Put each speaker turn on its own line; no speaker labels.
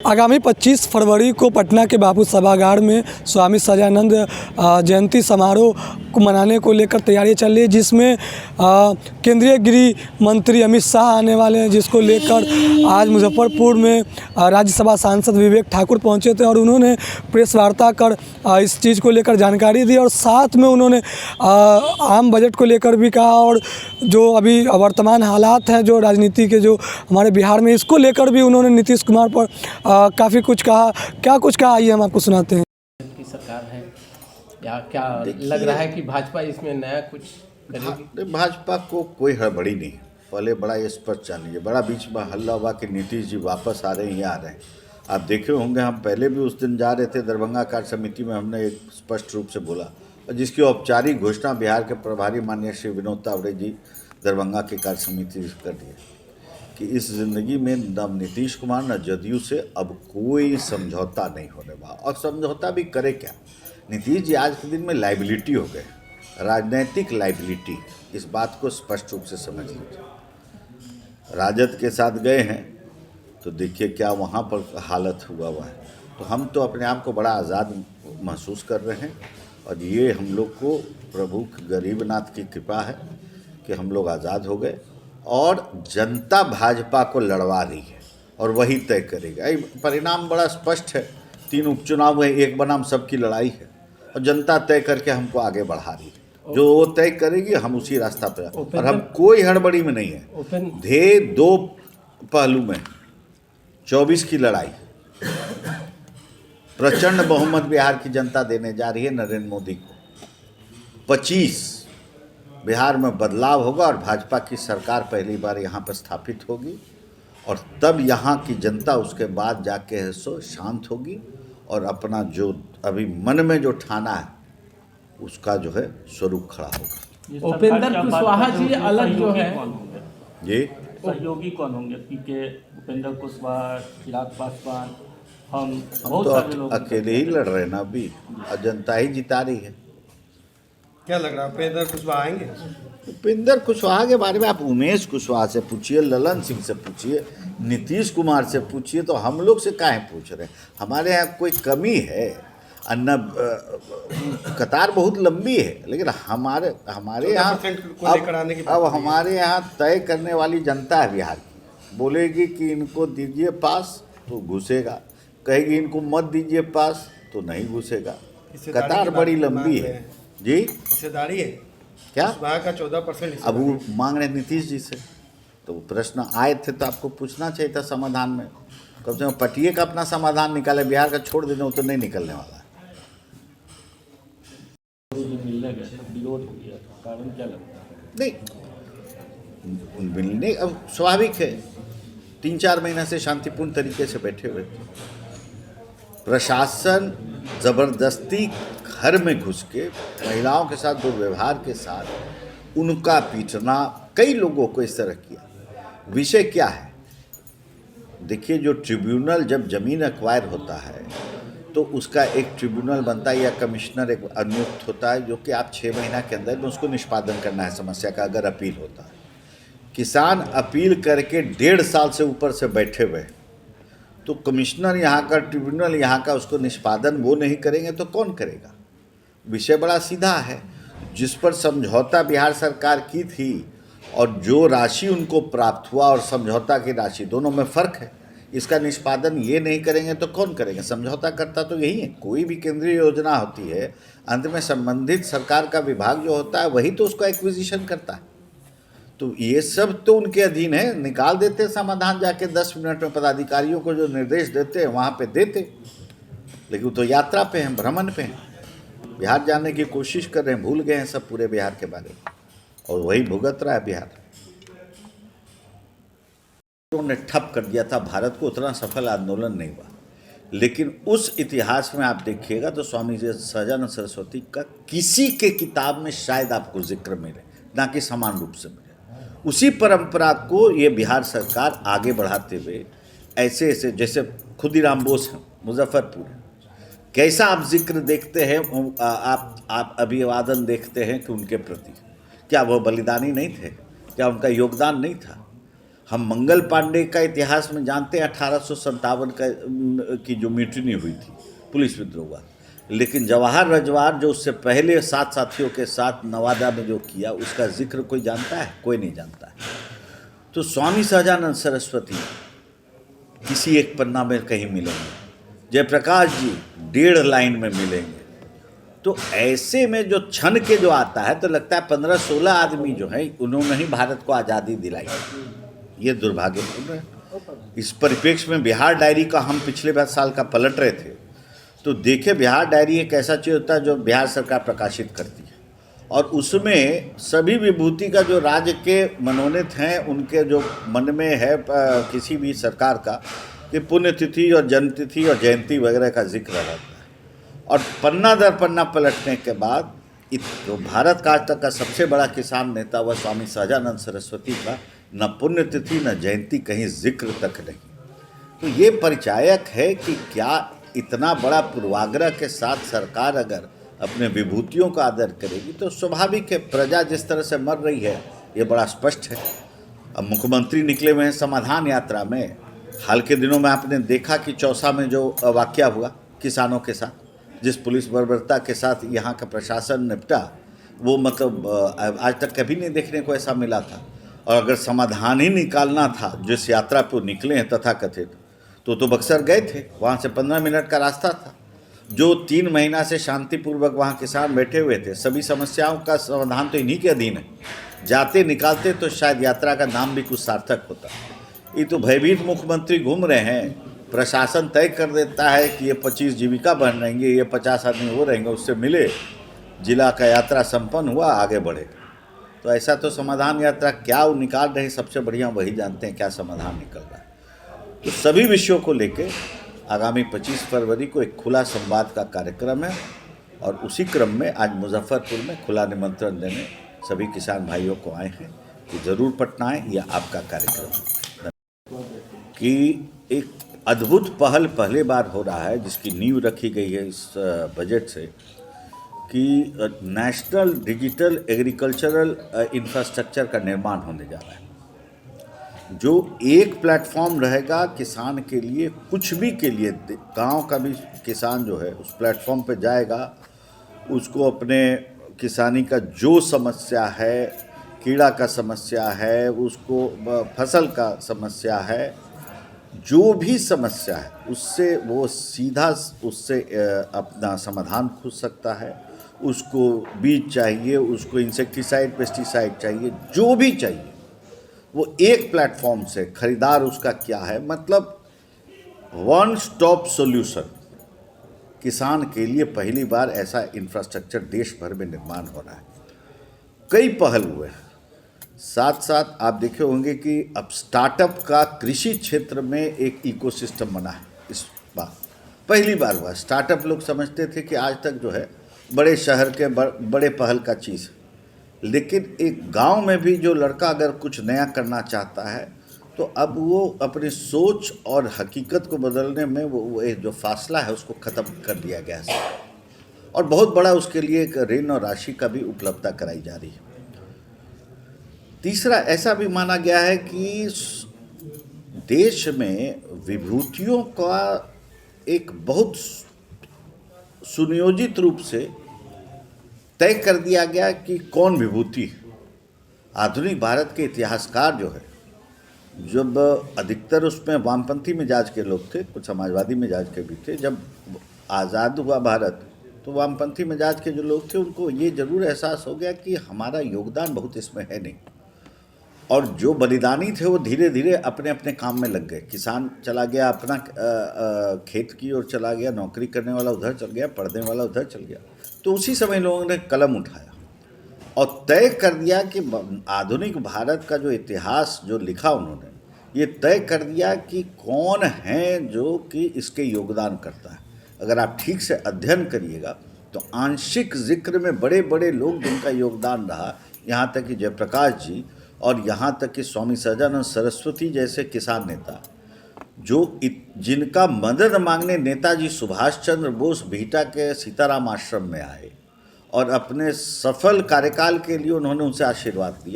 आगामी 25 फरवरी को पटना के बापू सभागार में स्वामी सहजानंद जयंती समारोह को मनाने को लेकर तैयारियां चल रही है, जिसमें केंद्रीय गृह मंत्री अमित शाह आने वाले हैं, जिसको लेकर आज मुजफ्फरपुर में राज्यसभा सांसद विवेक ठाकुर पहुंचे थे और उन्होंने प्रेस वार्ता कर इस चीज़ को लेकर जानकारी दी और साथ में उन्होंने आम बजट को लेकर भी कहा और जो अभी वर्तमान हालात हैं जो राजनीति के जो हमारे बिहार में, इसको लेकर भी उन्होंने नीतीश कुमार पर काफ़ी कुछ कहा। क्या कुछ कहा, आइए हम आपको सुनाते हैं।
की सरकार है या क्या लग रहा है कि भाजपा इसमें नया कुछ करेगी?
भाजपा को कोई हड़बड़ी नहीं, पहले बड़ा स्पष्ट जान लीजिए। बड़ा बीच में हल्ला हुआ कि नीतीश जी वापस आ रहे हैं, ये आ रहे हैं। आप देखे होंगे, हम पहले भी उस दिन जा रहे थे दरभंगा कार्य समिति में, हमने एक स्पष्ट रूप से बोला और जिसकी औपचारिक घोषणा बिहार के प्रभारी माननीय श्री विनोद तावड़े जी दरभंगा के कार्य समिति से कर दिए कि इस ज़िंदगी में न नीतीश कुमार न जदयू से अब कोई समझौता नहीं होने वाला। और समझौता भी करे क्या, नीतीश जी आज के दिन में लाइबिलिटी हो गए, राजनीतिक लाइबिलिटी। इस बात को स्पष्ट रूप से समझ लीजिए। राजद के साथ गए हैं तो देखिए क्या वहाँ पर हालत हुआ है। तो हम तो अपने आप को बड़ा आज़ाद महसूस कर रहे हैं और ये हम लोग को प्रभु गरीबनाथ की कृपा है कि हम लोग आज़ाद हो गए और जनता भाजपा को लड़वा रही है और वही तय करेगा। परिणाम बड़ा स्पष्ट है, 3 उपचुनाव है, एक बनाम सबकी लड़ाई है और जनता तय करके हमको आगे बढ़ा रही है। जो वो तय करेगी हम उसी रास्ता पर, और हम कोई हड़बड़ी में नहीं है। ध्येय 2 पहलू में 24 की लड़ाई, प्रचंड बहुमत बिहार की जनता देने जा रही है नरेंद्र मोदी को। 25 बिहार में बदलाव होगा और भाजपा की सरकार पहली बार यहाँ पर स्थापित होगी और तब यहाँ की जनता उसके बाद जाके है सो शांत होगी और अपना जो अभी मन में जो ठाना है उसका जो है स्वरूप खड़ा होगा।
उपेंद्र कुशवाहा जी अलग जो है,
ये
सहयोगी कौन होंगे? पीके, उपेंद्र कुशवाहा, चिराग पासवान, हम
तो अकेले ही लड़ रहे हैं ना अभी, और जनता ही जिता रही है।
क्या लग रहा है, उपेंद्र कुशवाहा आएंगे?
उपेंद्र कुशवाहा के बारे में आप उमेश कुशवाहा से पूछिए, ललन सिंह से पूछिए, नीतीश कुमार से पूछिए, तो हम लोग से काहे पूछ रहे हैं? हमारे यहाँ कोई कमी है? अन्ना कतार बहुत लंबी है, लेकिन हमारे यहाँ अब हमारे यहाँ तय करने वाली जनता है बिहार की। बोलेगी कि इनको दीजिए पास तो घुसेगा, कहेगी इनको मत दीजिए पास तो नहीं घुसेगा। कतार बड़ी लंबी है जी।
हिस्सेदारी है
क्या
का 14%?
अब वो मांग रहे नीतीश जी से, तो प्रश्न आए थे तो आपको पूछना चाहिए था समाधान में। कम से कम पटिए का अपना समाधान निकाले, बिहार का छोड़ देने तो नहीं निकलने वाला है।
विरोध हो गया, कारण क्या लगता है?
नहीं मिलने अब स्वाभाविक है, 3-4 महीने से शांतिपूर्ण तरीके से बैठे हुए थे। प्रशासन ज़बरदस्ती घर में घुस के महिलाओं के साथ दुर्व्यवहार के साथ उनका पीटना, कई लोगों को इस तरह किया। विषय क्या है? देखिए, जो ट्रिब्यूनल जब ज़मीन एक्वायर होता है तो उसका एक ट्रिब्यूनल बनता है या कमिश्नर एक नियुक्त होता है, जो कि आप 6 महीना के अंदर में उसको निष्पादन करना है समस्या का, अगर अपील होता है। किसान अपील करके 1.5 साल से ऊपर से बैठे हुए, तो कमिश्नर यहाँ का, ट्रिब्यूनल यहाँ का उसको निष्पादन वो नहीं करेंगे तो कौन करेगा? विषय बड़ा सीधा है। जिस पर समझौता बिहार सरकार की थी और जो राशि उनको प्राप्त हुआ और समझौता की राशि, दोनों में फ़र्क है। इसका निष्पादन ये नहीं करेंगे तो कौन करेंगे? समझौता करता तो यही है। कोई भी केंद्रीय योजना होती है, अंत में संबंधित सरकार का विभाग जो होता है वही तो उसको एक्विजिशन करता है। तो ये सब तो उनके अधीन है, निकाल देते समाधान जाके 10 मिनट में। पदाधिकारियों को जो निर्देश देते हैं वहाँ पे देते, लेकिन तो यात्रा पे हैं, भ्रमण पे हैं, बिहार जाने की कोशिश कर रहे हैं, भूल गए हैं सब पूरे बिहार के बारे में, और वही भुगत रहा है बिहार। उन्होंने ठप कर दिया था भारत को, उतना सफल आंदोलन नहीं हुआ। लेकिन उस इतिहास में आप देखिएगा तो स्वामी जी सहजानंद सरस्वती का किसी के किताब में शायद आपको जिक्र मिले, ना कि समान रूप से मिले। उसी परंपरा को ये बिहार सरकार आगे बढ़ाते हुए ऐसे ऐसे, जैसे खुदीराम बोस हैं, मुजफ्फरपुर है, कैसा आप जिक्र देखते हैं, आप अभिवादन देखते हैं कि उनके प्रति क्या वो बलिदानी नहीं थे? क्या उनका योगदान नहीं था? हम मंगल पांडे का इतिहास में जानते हैं 1857 की जो म्यूटिनी हुई थी, पुलिस विद्रोह हुआ। लेकिन जवाहर रजवार जो उससे पहले 7 साथियों के साथ नवादा में जो किया, उसका जिक्र कोई जानता है? कोई नहीं जानता है। तो स्वामी सहजानंद सरस्वती किसी एक पन्ना में कहीं मिलेंगे, जयप्रकाश जी 1.5 लाइन में मिलेंगे। तो ऐसे में जो क्षण के जो आता है तो लगता है 15-16 आदमी जो है उन्होंने ही भारत को आज़ादी दिलाई। ये दुर्भाग्यपूर्ण है। इस परिप्रेक्ष्य में बिहार डायरी का हम पिछले साल का पलट रहे थे, तो देखे बिहार डायरी एक ऐसा चीज़ होता है जो बिहार सरकार प्रकाशित करती है, और उसमें सभी विभूति का जो राज्य के मनोनीत हैं उनके जो मन में है किसी भी सरकार का, कि पुण्यतिथि और जन्मतिथि और जयंती वगैरह का जिक्र रहता है। और पन्ना दर पन्ना पलटने के बाद जो भारत का आज तक का सबसे बड़ा किसान नेता हुआ स्वामी सहजानंद सरस्वती का न पुण्यतिथि न जयंती कहीं जिक्र तक नहीं। तो ये परिचायक है कि क्या इतना बड़ा पूर्वाग्रह के साथ सरकार अगर अपने विभूतियों का आदर करेगी तो स्वाभाविक है प्रजा जिस तरह से मर रही है ये बड़ा स्पष्ट है। अब मुख्यमंत्री निकले हुए हैं समाधान यात्रा में। हाल के दिनों में आपने देखा कि चौसा में जो वाकया हुआ किसानों के साथ, जिस पुलिस बर्बरता के साथ यहाँ का प्रशासन निपटा, वो मतलब आज तक कभी नहीं देखने को ऐसा मिला था। और अगर समाधान ही निकालना था जिस यात्रा पर निकले हैं तथाकथित, तो बक्सर गए थे, वहाँ से 15 मिनट का रास्ता था। जो 3 महीना से शांतिपूर्वक वहाँ किसान बैठे हुए थे, सभी समस्याओं का समाधान तो इन्हीं के अधीन है। जाते निकालते तो शायद यात्रा का नाम भी कुछ सार्थक होता। ये तो भयभीत मुख्यमंत्री घूम रहे हैं, प्रशासन तय कर देता है कि ये 25 जीविका बन रहेंगे, ये 50 आदमी हो रहेंगे, उससे मिले, जिला का यात्रा संपन्न हुआ, आगे बढ़े। तो ऐसा तो समाधान यात्रा क्या वो निकाल रहे, सबसे बढ़िया वही जानते हैं क्या समाधान निकल रहा है। तो सभी विषयों को लेके आगामी 25 फरवरी को एक खुला संवाद का कार्यक्रम है, और उसी क्रम में आज मुजफ्फरपुर में खुला निमंत्रण देने सभी किसान भाइयों को आए हैं कि ज़रूर पटना आए। यह आपका कार्यक्रम है कि एक अद्भुत पहल पहली बार हो रहा है जिसकी नींव रखी गई है इस बजट से, कि नेशनल डिजिटल एग्रीकल्चरल इंफ्रास्ट्रक्चर का निर्माण होने जा रहा है, जो एक प्लेटफॉर्म रहेगा किसान के लिए, कुछ भी के लिए। गांव का भी किसान जो है उस प्लेटफॉर्म पे जाएगा, उसको अपने किसानी का जो समस्या है, कीड़ा का समस्या है, उसको फसल का समस्या है, जो भी समस्या है उससे वो सीधा उससे अपना समाधान खोज सकता है। उसको बीज चाहिए, उसको इंसेक्टिसाइड पेस्टिसाइड चाहिए, जो भी चाहिए वो एक प्लेटफॉर्म से, खरीदार उसका क्या है, मतलब वन स्टॉप सॉल्यूशन। किसान के लिए पहली बार ऐसा इंफ्रास्ट्रक्चर देश भर में निर्माण हो रहा है। कई पहल हुए हैं, साथ साथ आप देखे होंगे कि अब स्टार्टअप का कृषि क्षेत्र में एक इकोसिस्टम बना है। इस बार पहली बार हुआ। स्टार्टअप लोग समझते थे कि आज तक जो है बड़े शहर के बड़े पहल का चीज़ है, लेकिन एक गांव में भी जो लड़का अगर कुछ नया करना चाहता है तो अब वो अपनी सोच और हकीकत को बदलने में वो जो फासला है उसको ख़त्म कर दिया गया है, और बहुत बड़ा उसके लिए एक ऋण और राशि का भी उपलब्धता कराई जा रही है। तीसरा, ऐसा भी माना गया है कि देश में विभूतियों का एक बहुत सुनियोजित रूप से तय कर दिया गया कि कौन विभूति है। आधुनिक भारत के इतिहासकार जो है, जब अधिकतर उसमें वामपंथी मिजाज के लोग थे, कुछ समाजवादी मिजाज के भी थे। जब आज़ाद हुआ भारत तो वामपंथी मिजाज के जो लोग थे उनको ये ज़रूर एहसास हो गया कि हमारा योगदान बहुत इसमें है नहीं, और जो बलिदानी थे वो धीरे धीरे अपने अपने काम में लग गए। किसान चला गया अपना खेत की ओर चला गया, नौकरी करने वाला उधर चल गया, पढ़ने वाला उधर चल गया। तो उसी समय लोगों ने कलम उठाया और तय कर दिया कि आधुनिक भारत का जो इतिहास जो लिखा उन्होंने, ये तय कर दिया कि कौन है जो कि इसके योगदान करता है। अगर आप ठीक से अध्ययन करिएगा तो आंशिक जिक्र में बड़े बड़े लोग जिनका योगदान रहा, यहाँ तक कि जयप्रकाश जी और यहाँ तक कि स्वामी सहजानंद सरस्वती जैसे किसान नेता, जो जिनका मदद मांगने नेताजी सुभाष चंद्र बोस बिहटा के सीताराम आश्रम में आए और अपने सफल कार्यकाल के लिए उन्होंने उनसे आशीर्वाद लिया।